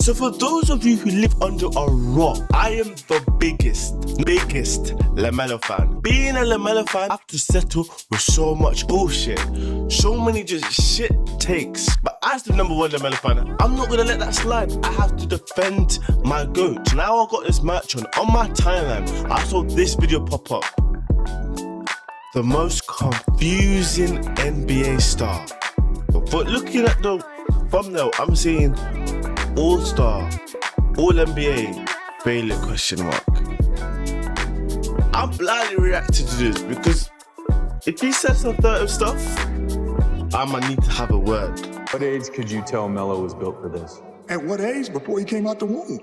So for those of you who live under a rock, I am the biggest LaMelo fan. Being a LaMelo fan, I have to settle with so much bullshit. So many just shit takes. But as the number one LaMelo fan, I'm not gonna let that slide. I have to defend my GOAT. Now I got this merch on my timeline. I saw this video pop up. The most confusing NBA star. But looking at the thumbnail, I'm seeing All-Star, All-NBA, failure question mark. I'm blindly reacting to this because if he says some certain stuff, I might need to have a word. What age could you tell Melo was built for this? At what age? Before he came out the womb.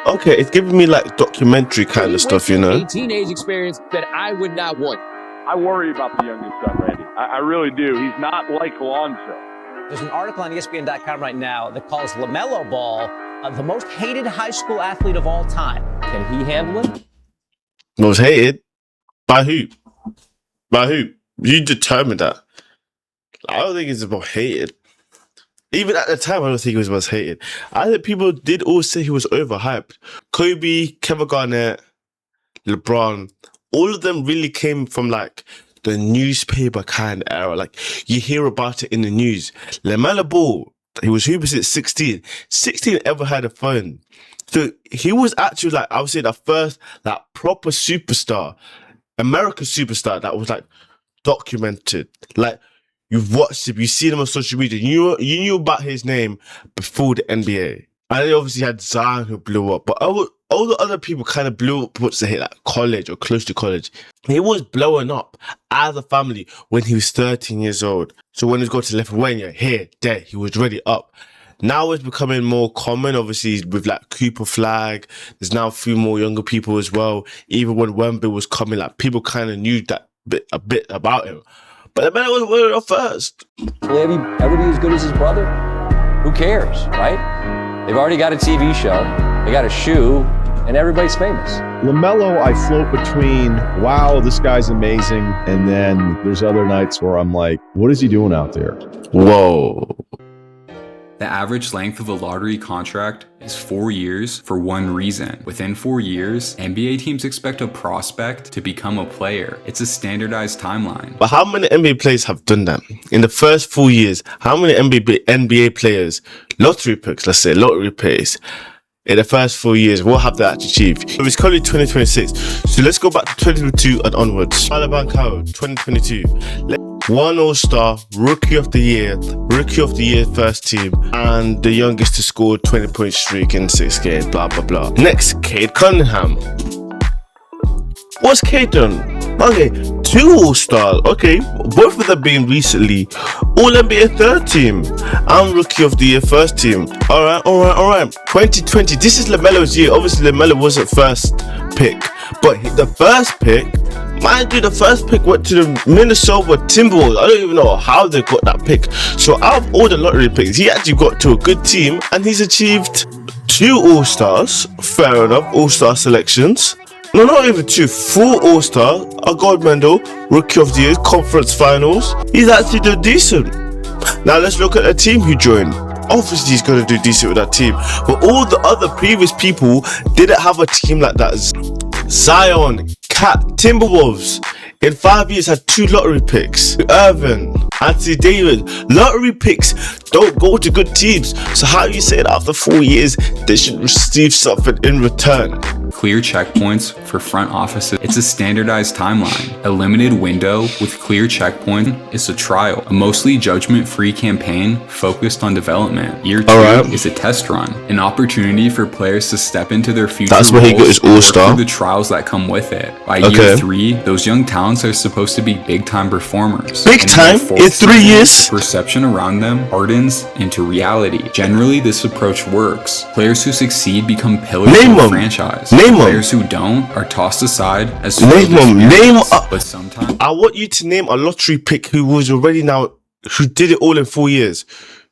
Okay, it's giving me like documentary kind of stuff, you know? A teenage experience that I would not want. I worry about the youngest son, Randy. I really do. He's not like Lonzo. There's an article on ESPN.com right now that calls LaMelo Ball the most hated high school athlete of all time. Can he handle it? Most hated? By who? By who? You determined that. I don't think it's about hated. Even at the time, I don't think he was most hated. I think people did all say he was overhyped. Kobe, Kevin Garnett, LeBron, all of them really came from like the newspaper kind of era. Like you hear about it in the news. LaMelo Ball, he was hooping since 16. 16 ever had a phone. So he was actually like, I would say the first like proper superstar, American superstar that was like documented. Like you've watched him, you've seen him on social media. You knew about his name before the NBA. And then obviously had Zion who blew up. But all the other people kind of blew up once they hit like college or close to college. He was blowing up as a family when he was 13 years old. So when he was going to Lithuania, here, there, he was already up. Now it's becoming more common, obviously, with like Cooper Flag. There's now a few more younger people as well. Even when Wemby was coming, like people kind of knew that a bit about him. But the man was one of the first. Will he ever be as good as his brother? Who cares, right? They've already got a TV show, they got a shoe, and everybody's famous. LaMelo, I float between, wow, this guy's amazing, and then there's other nights where I'm like, what is he doing out there? Whoa. The average length of a lottery contract is 4 years for one reason. Within 4 years, NBA teams expect a prospect to become a player. It's a standardized timeline. But how many NBA players have done that? In the first 4 years, how many NBA players, lottery picks, let's say, lottery picks, in the first 4 years, what have they actually achieved? So it's currently 2026. So let's go back to 2022 and onwards. Alabama Coward, 2022. One All-Star, Rookie of the Year first team, and the youngest to score 20-point streak in 6 games, blah, blah, blah. Next, Cade Cunningham. What's Cade done? Okay, 2 All-Stars. Okay, both of them being recently All-NBA third team and Rookie of the Year first team. All right. 2020, this is LaMelo's year. Obviously, LaMelo wasn't first pick, but the first pick, mind you, the first pick went to the Minnesota Timberwolves. I don't even know how they got that pick. So out of all the lottery picks, he actually got to a good team and he's achieved 2 All-Stars. Fair enough, All-Star selections. No, not even 2, 4 All-Star, a gold medal, Rookie of the Year, conference finals. He's actually done decent. Now let's look at the team he joined. Obviously he's going to do decent with that team. But all the other previous people didn't have a team like that. Zion, Cat, Timberwolves, in 5 years had 2 lottery picks. Irvin, Anthony Davis. Lottery picks don't go to good teams. So how do you say that after 4 years they should receive something in return? Clear checkpoints for front offices. It's a standardized timeline. A limited window with clear checkpoint is a trial. A mostly judgment-free campaign focused on development. Year 2 is a test run. An opportunity for players to step into their future. That's where he got his All-Star. The trials that come with it. By year 3, those young talents are supposed to be big-time performers. Big time? In 3 years? Perception around them hardens into reality. Generally, this approach works. Players who succeed become pillars of the franchise. Players who don't are tossed aside as but sometimes I want you to name a lottery pick who was already now, who did it all in 4 years.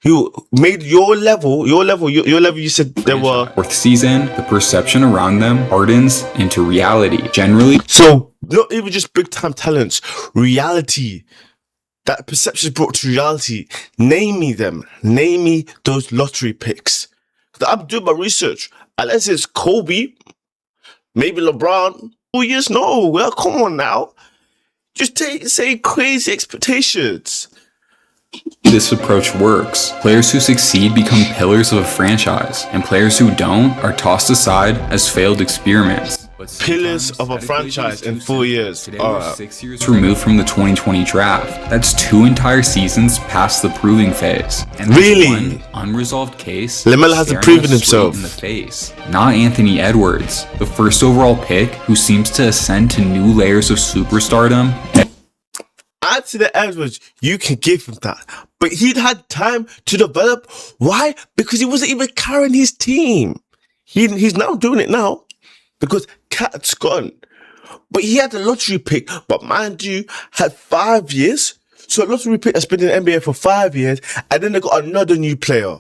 Who made your level, you said there were... Fourth season, the perception around them hardens into reality. Generally... So, not even just big-time talents, reality. That perception is brought to reality. Name me them. Name me those lottery picks. I'm doing my research. Unless it's Kobe, maybe LeBron. 4 years, no. Well, come on now. Just say crazy expectations. This approach works. Players who succeed become pillars of a franchise, and players who don't are tossed aside as failed experiments. But Pillars of a franchise in 4 years. Today we're 6 years removed from the 2020 draft. That's 2 entire seasons past the proving phase. And there's Really? one unresolved case. LaMelo hasn't staring proven us straight himself. in the face. Not Anthony Edwards, the first overall pick who seems to ascend to new layers of superstardom. Anthony Edwards, you can give him that. But he'd had time to develop. Why? Because he wasn't even carrying his team. He's now doing it now because Cat's gone. But he had a lottery pick. But mind you, had 5 years. So a lottery pick has been in the NBA for 5 years. And then they got another new player.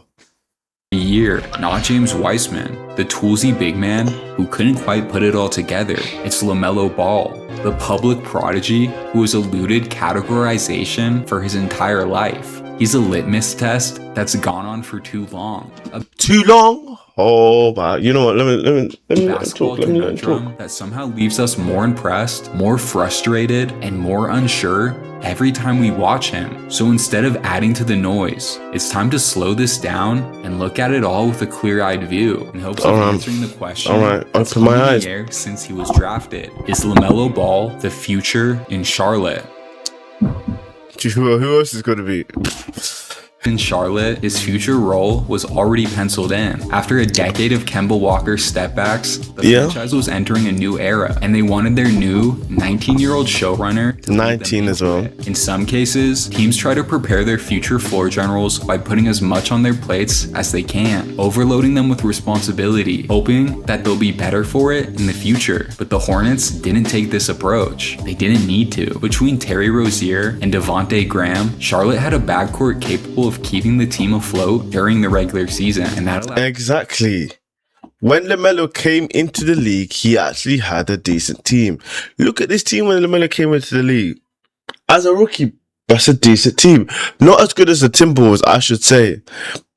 A year, not James Wiseman, the toolsy big man who couldn't quite put it all together. It's LaMelo Ball, the public prodigy who has eluded categorization for his entire life. He's a litmus test that's gone on for too long. Too long? Oh, wow. You know what? Let me Basketball talk. Let me talk. conundrum that somehow leaves us more impressed, more frustrated, and more unsure every time we watch him. So instead of adding to the noise, it's time to slow this down and look at it all with a clear-eyed view in hopes of answering the question that's open my hung in eyes. the air since he was drafted. Is LaMelo Ball the future in Charlotte? Who else is going to be? In Charlotte, his future role was already penciled in. After a decade of Kemba Walker stepbacks, the franchise was entering a new era, and they wanted their new 19-year-old showrunner to lead them 19 into as well. it. In some cases, teams try to prepare their future floor generals by putting as much on their plates as they can, overloading them with responsibility, hoping that they'll be better for it in the future. But the Hornets didn't take this approach. They didn't need to. Between Terry Rozier and Devontae Graham, Charlotte had a backcourt capable of keeping the team afloat during the regular season, and that allowed Exactly. When LaMelo came into the league, he actually had a decent team. Look at this team when LaMelo came into the league. As a rookie, that's a decent team. Not as good as the Timberwolves, I should say,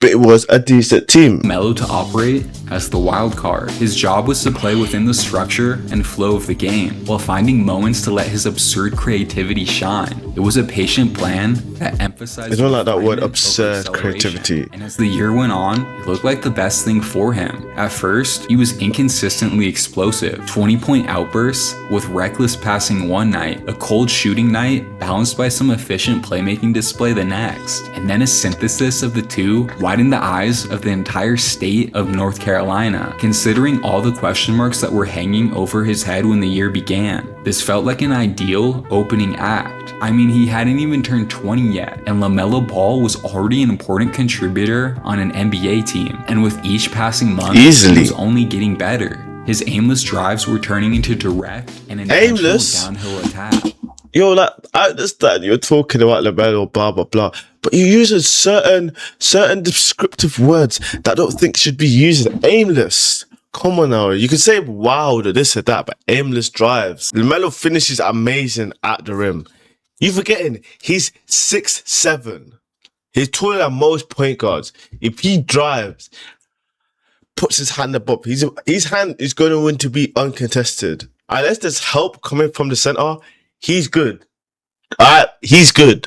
but it was a decent team. Melo to operate as the wild card. His job was to play within the structure and flow of the game, while finding moments to let his absurd creativity shine. It was a patient plan that emphasized I don't like that word, refinement over absurd acceleration. creativity. And as the year went on, it looked like the best thing for him. At first, he was inconsistently explosive. 20-point outbursts with reckless passing one night, a cold shooting night balanced by some efficient playmaking display the next. And then a synthesis of the two widened the eyes of the entire state of North Carolina, considering all the question marks that were hanging over his head when the year began. This felt like an ideal opening act. I mean, he hadn't even turned 20 yet, and LaMelo Ball was already an important contributor on an NBA team. And with each passing month, Easily. he was only getting better. His aimless drives were turning into direct and intentional Aimless? downhill attack. Yo, like, I understand you're talking about LaMelo, blah, blah, blah, but you're using certain descriptive words that I don't think should be used. Aimless. Come on now. You can say wild or this or that, but aimless drives. LaMelo finishes amazing at the rim. You're forgetting he's 6'7". He's taller than most point guards. If he drives, puts his hand above, his hand is going to be uncontested. Unless there's help coming from the center, he's good. He's good.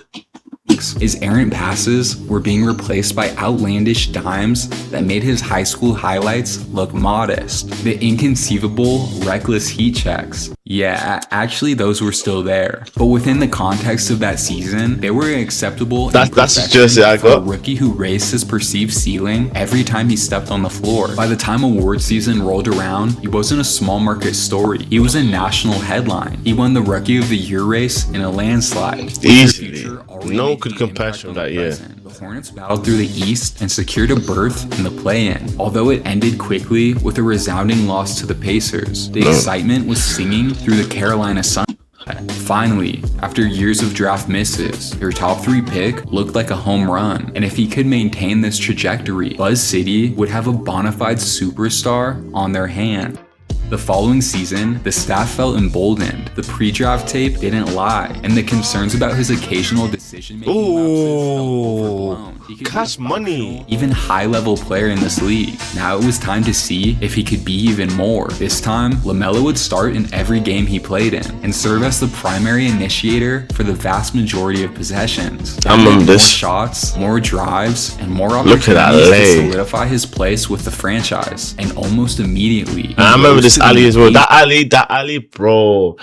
His errant passes were being replaced by outlandish dimes that made his high school highlights look modest. The inconceivable, reckless heat checks. Yeah, actually those were still there. But within the context of that season, they were acceptable. That's the jersey I for a got. rookie who raised his perceived ceiling every time he stepped on the floor. By the time award season rolled around, he wasn't a small market story. He was a national headline. He won the Rookie of the Year race in a landslide. Easily. No one could compare him that year. The Hornets battled through the East and secured a berth in the play-in, although it ended quickly with a resounding loss to the Pacers. The excitement was singing through the Carolina sun. Finally, after years of draft misses, their top 3 pick looked like a home run, and if he could maintain this trajectory, Buzz City would have a bona fide superstar on their hand. The following season, the staff felt emboldened. The pre-draft tape didn't lie, and the concerns about his occasional decision-making lapses felt overblown. He could be Cash a money. functional, even high-level player in this league. Now it was time to see if he could be even more. This time, LaMelo would start in every game he played in and serve as the primary initiator for the vast majority of possessions. I remember More this. shots, more drives, and more Look at that opportunities to leg. solidify his place with the franchise. And almost immediately, I remember rose this to the alley as well. elite. That alley, bro.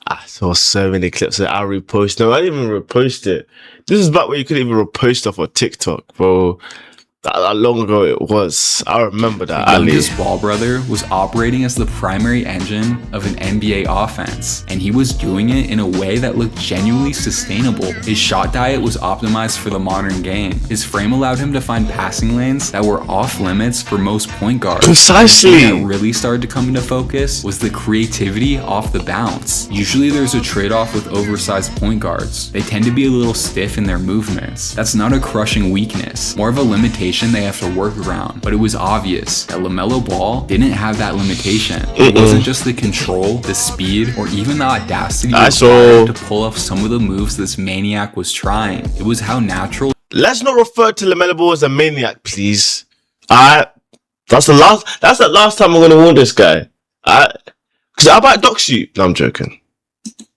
I saw so many clips that I reposted. No, I didn't even repost it. This is back when you couldn't even repost stuff on TikTok, bro. That long ago it was. I remember that The alley. youngest Ball brother was operating as the primary engine of an NBA offense, and he was doing it in a way that looked genuinely sustainable. His shot diet was optimized for the modern game. His frame allowed him to find passing lanes that were off limits for most point guards. Precisely. The thing that really started to come into focus was the creativity off the bounce. Usually there's a trade-off with oversized point guards. They tend to be a little stiff in their movements. That's not a crushing weakness, more of a limitation they have to work around. But it was obvious that LaMelo Ball didn't have that limitation. It wasn't just the control, the speed, or even the audacity required to pull off some of the moves this maniac was trying. It was how natural. Let's not refer to LaMelo Ball as a maniac, please. That's the last time I'm gonna warn this guy. Cause I might dox you. No, I'm joking.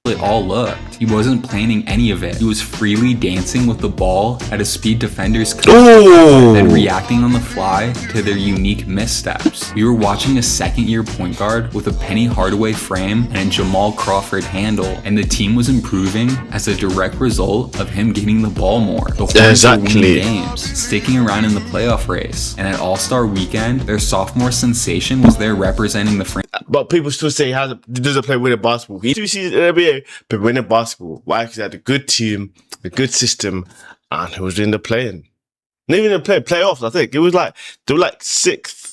It all looked. He wasn't planning any of it. He was freely dancing with the ball at a speed defenders could, then reacting on the fly to their unique missteps. We were watching a second-year point guard with a Penny Hardaway frame and a Jamal Crawford handle, and the team was improving as a direct result of him getting the ball more. The Hornets were winning games, sticking around in the playoff race, and at All-Star Weekend, their sophomore sensation was there representing the franchise. But people still say he doesn't play winning basketball. He 2 seasons in the NBA, but winning basketball. Why? Because he had a good team, a good system, and he was doing the playing. Not even the playoffs, I think. It was like, they were like 6th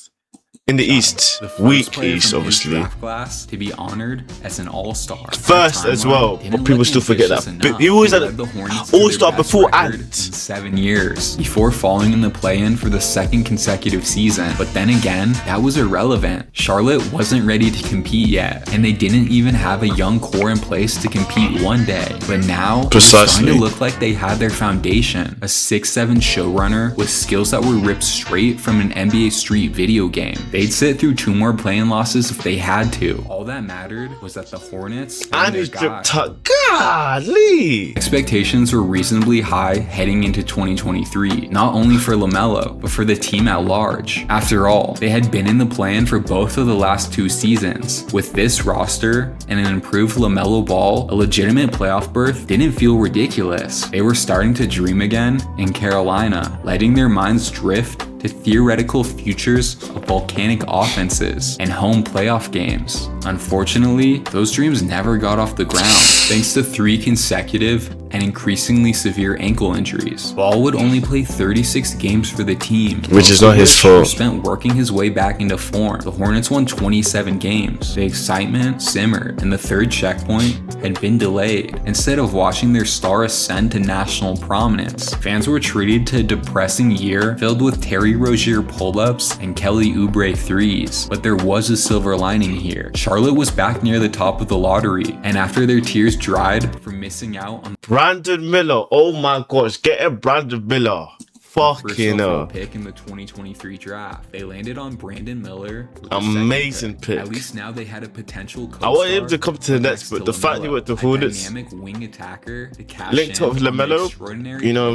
in the East. Weak East, obviously. Draft class to be honored as an all-star. First as well, but people still forget that. But he always had an all-star before and 7 years before falling in the play-in for the second consecutive season. But then again, that was irrelevant. Charlotte wasn't ready to compete yet, and they didn't even have a young core in place to compete one day. But now, it's starting to look like they had their foundation. A 6'7" showrunner with skills that were ripped straight from an NBA Street video game. They'd sit through 2 more play-in losses if they had to. All that mattered was that the Hornets and his drip tuck. Golly! Expectations were reasonably high heading into 2023, not only for LaMelo, but for the team at large. After all, they had been in the play-in for both of the last 2 seasons. With this roster and an improved LaMelo Ball, a legitimate playoff berth didn't feel ridiculous. They were starting to dream again in Carolina, letting their minds drift to theoretical futures of volcanic offenses and home playoff games. Unfortunately, those dreams never got off the ground, thanks to 3 consecutive and increasingly severe ankle injuries. Ball would only play 36 games for the team, which is not his fault. Spent working his way back into form. The Hornets won 27 games. The excitement simmered, and the 3rd checkpoint had been delayed. Instead of watching their star ascend to national prominence, fans were treated to a depressing year filled with Terry Rozier pull-ups and Kelly Oubre threes. But there was a silver lining here. Charlotte was back near the top of the lottery, and after their tears dried from missing out on Brandon Miller, oh my gosh, getting Brandon Miller. Fucking hell. Pick in the 2023 draft. They landed on Brandon Miller. Amazing pick. At least now they had a potential I want him to come to the Nets, but the fact he went to Hornets, dynamic wing attacker, linked up with LaMelo, you know,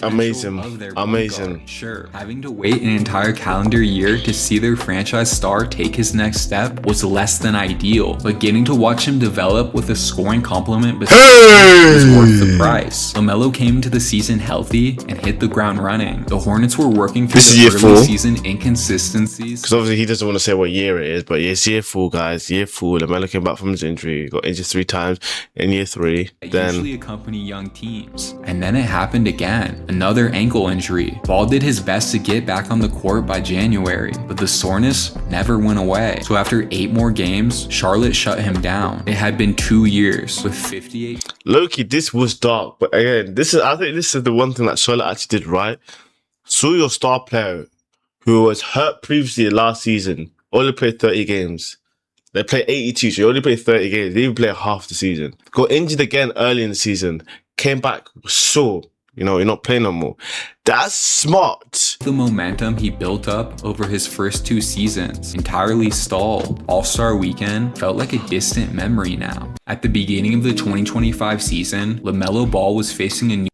amazing, amazing. Sure, having to wait an entire calendar year to see their franchise star take his next step was less than ideal, but getting to watch him develop with a scoring complement was worth the price. LaMelo came into the season healthy and hit the ground running. The Hornets were working through the early season inconsistencies. Because obviously he doesn't want to say what year it is, but it's year 4, guys. Year 4. LaMelo came back from his injury, got injured 3 times in year 3. Then usually accompany young teams. And then it happened again. Another ankle injury. Ball did his best to get back on the court by January, but the soreness never went away. So after 8 more games, Charlotte shut him down. It had been 2 years with 58. Loki, this was dark, but again, I think this is the one thing that Charlotte actually did right. Saw your star player who was hurt previously last season, only played 30 games. They played 82, so you only played 30 games. They didn't even play half the season. Got injured again early in the season, came back, was sore, You know, you're not playing no more. That's smart. The momentum he built up over his first 2 seasons entirely stalled. All-Star Weekend felt like a distant memory now. At the beginning of the 2025 season, LaMelo Ball was facing a new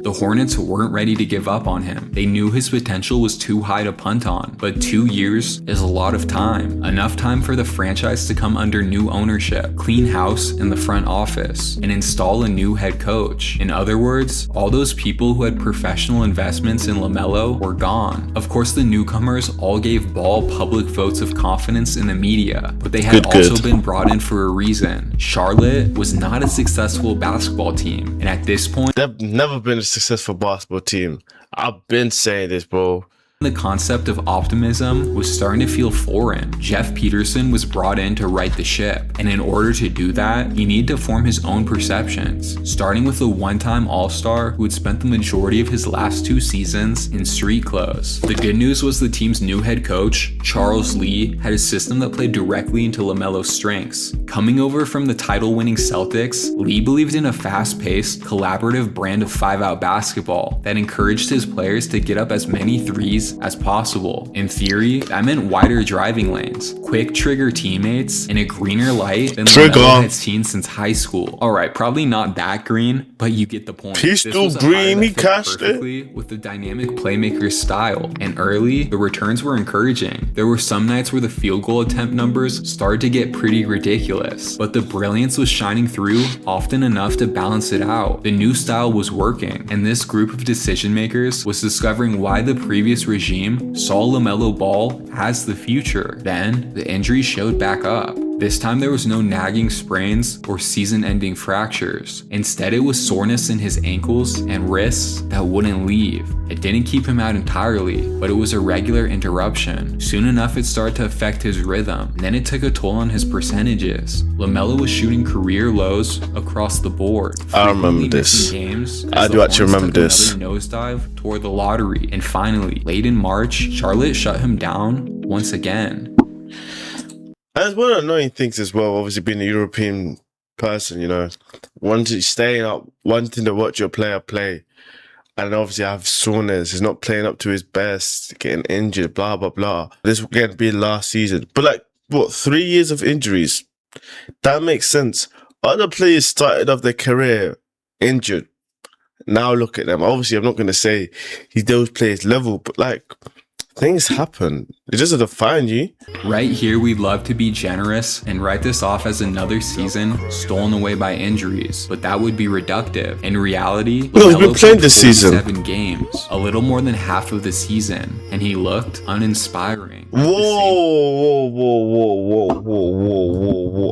the Hornets weren't ready to give up on him. They knew his potential was too high to punt on, but 2 years is a lot of time. Enough time for the franchise to come under new ownership, clean house in the front office, and install a new head coach. In other words, all those people who had professional investments in LaMelo were gone. Of course, the newcomers all gave Ball public votes of confidence in the media, but they had also been brought in for a reason. Charlotte was not a successful basketball team, and at this point, they've never been a successful basketball team. I've been saying this, bro. The concept of optimism was starting to feel foreign. Jeff Peterson was brought in to right the ship, and in order to do that, he needed to form his own perceptions, starting with a one-time All-Star who had spent the majority of his last 2 seasons in street clothes. The good news was the team's new head coach, Charles Lee, had a system that played directly into LaMelo's strengths. Coming over from the title-winning Celtics, Lee believed in a fast-paced, collaborative brand of 5-out basketball that encouraged his players to get up as many threes as possible. In theory, that meant wider driving lanes, quick trigger teammates, and a greener light than LaMelo had seen since high school. Alright, probably not that green, but you get the point. He's still green, he cashed it with the dynamic playmaker's style, and early, the returns were encouraging. There were some nights where the field goal attempt numbers started to get pretty ridiculous, but the brilliance was shining through often enough to balance it out. The new style was working, and this group of decision makers was discovering why the previous regime saw LaMelo Ball as the future. Then, the injuries showed back up. This time there was no nagging sprains or season-ending fractures. Instead, it was soreness in his ankles and wrists that wouldn't leave. It didn't keep him out entirely, but it was a regular interruption. Soon enough, it started to affect his rhythm, and then it took a toll on his percentages. LaMelo was shooting career lows across the board. I remember this. Games I do actually remember this. Nosedive toward the lottery, and finally, late in March, Charlotte shut him down once again. That's one of the annoying things as well, obviously being a European person, you know, wanting staying up, wanting to watch your player play, and obviously have soreness, he's not playing up to his best, getting injured, blah, blah, blah. This will going to be last season. But like, what, 3 years of injuries? That makes sense. Other players started off their career injured. Now look at them. Obviously, I'm not going to say he's those players' level, but like, things happen. It doesn't define you. Right here, we'd love to be generous and write this off as another season stolen away by injuries, but that would be reductive. In reality, no, he's been playing this season. 7 games, a little more than half of the season, and he looked uninspiring. Whoa.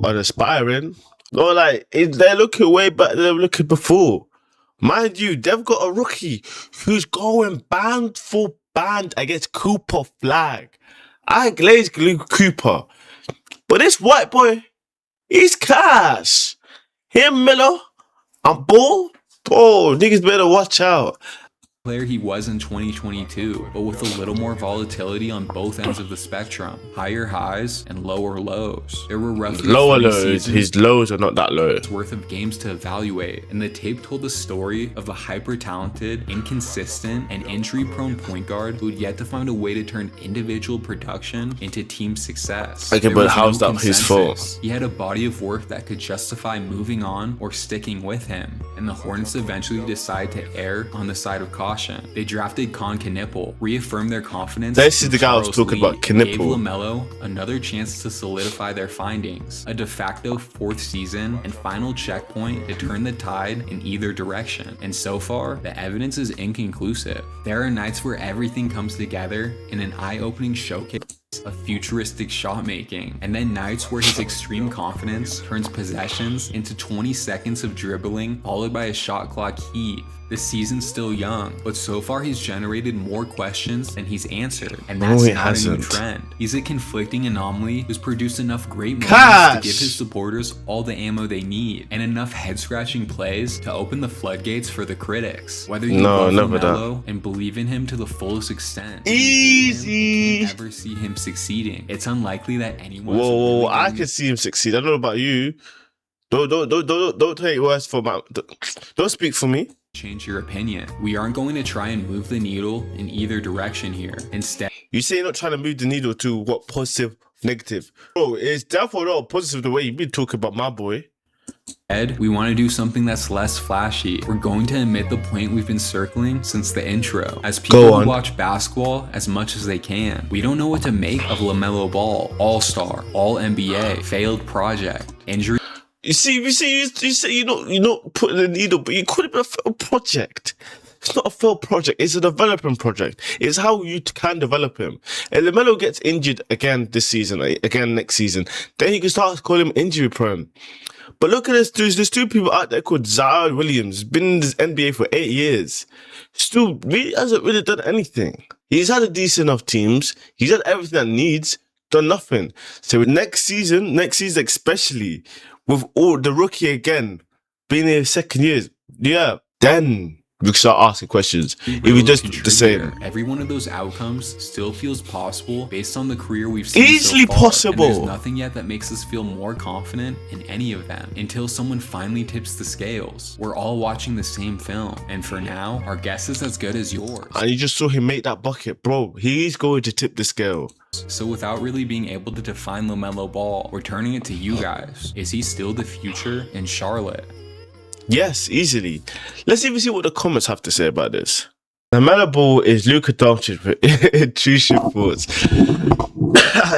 Uninspiring? No, like, they're looking way back than they were looking before. Mind you, they've got a rookie who's going band for band against Cooper Flag. I glaze Cooper. But this white boy, he's cash. Him, Miller, and Ball. Oh, niggas better watch out. Player he was in 2022, but with a little more volatility on both ends of the spectrum, higher highs and lower lows. There were roughly lower lows. His lows are not that low. Worth of games to evaluate, and the tape told the story of a hyper-talented, inconsistent, and injury-prone point guard who had yet to find a way to turn individual production into team success. Okay, but how's that his fault? He had a body of work that could justify moving on or sticking with him, and the Hornets eventually decided to err on the side of caution. They drafted Con Knipple, reaffirmed their confidence. This is the guy I was talking about, Knipple. Gave LaMelo another chance to solidify their findings, a de facto 4th season and final checkpoint to turn the tide in either direction. And so far, the evidence is inconclusive. There are nights where everything comes together in an eye-opening showcase of futuristic shot making, and then nights where his extreme confidence turns possessions into 20 seconds of dribbling followed by a shot clock heave. The season's still young, but so far he's generated more questions than he's answered, and that's not a new trend. He's a conflicting anomaly who's produced enough great moments to give his supporters all the ammo they need, and enough head-scratching plays to open the floodgates for the critics. Whether you love LaMelo and believe in him to the fullest extent, easy, can't ever see him succeeding. It's unlikely that anyone. Whoa, I can see him succeed. I don't know about you. Don't take words for my. Don't speak for me. change your opinion. We aren't going to try and move the needle in either direction here. Instead, You say you're not trying to move the needle to what positive, negative. Bro, it's definitely not positive the way you've been talking about my boy. we want to do something that's less flashy. We're going to admit the point we've been circling since the intro. As people who watch basketball as much as they can, we don't know what to make of LaMelo Ball, All-Star, All-NBA, failed project, injury. You say you're not putting the needle, but you could have been a failed project. It's not a failed project. It's a developing project. It's how you can develop him. And LaMelo gets injured again this season, again next season, then you can start calling him injury prone. But look at this. There's two people out there called Zion Williams. Been in this NBA for 8 years. Still really hasn't really done anything. He's had a decent enough teams. He's had everything that needs. Done nothing. So next season especially, with all the rookie again being in his second year, yeah, then we can start asking questions. If we just the same. Every one of those outcomes still feels possible based on the career we've seen Easily so far. possible. And there's nothing yet that makes us feel more confident in any of them until someone finally tips the scales. We're all watching the same film, and for now, our guess is as good as yours. And you just saw him make that bucket, bro. He's going to tip the scale. So without really being able to define LaMelo Ball, we're turning it to you guys. Is he still the future in Charlotte? Yes, easily. Let's even see what the comments have to say about this. LaMelo Ball is Luka Doncic in true shit thoughts.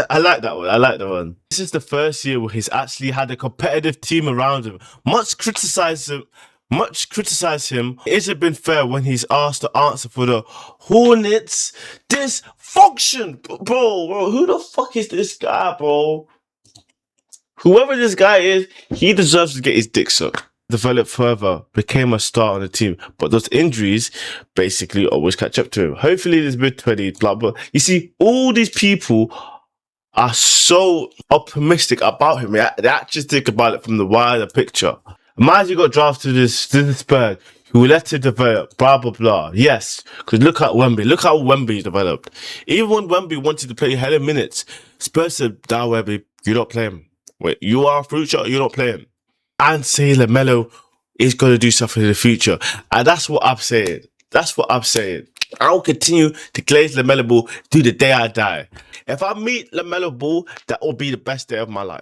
I like that one. This is the first year where he's actually had a competitive team around him. Much criticize him. It hasn't been fair when he's asked to answer for the Hornets dysfunction. Bro, who the fuck is this guy, bro? Whoever this guy is, he deserves to get his dick sucked. Developed further, became a star on the team, but those injuries basically always catch up to him. Hopefully, this mid-20s, blah blah. You see, all these people are so optimistic about him. They actually think about it from the wider picture. Imagine you got drafted to the Spurs, who let him develop, blah blah blah. Yes, because look at Wemby. Look how Wemby developed. Even when Wemby wanted to play hella minutes, Spurs said, "Nah, Wemby, you're not playing. Wait, you are a future. You're not playing." And say LaMelo is going to do something in the future. And that's what I'm saying. I will continue to glaze LaMelo Ball to the day I die. If I meet LaMelo Ball, that will be the best day of my life.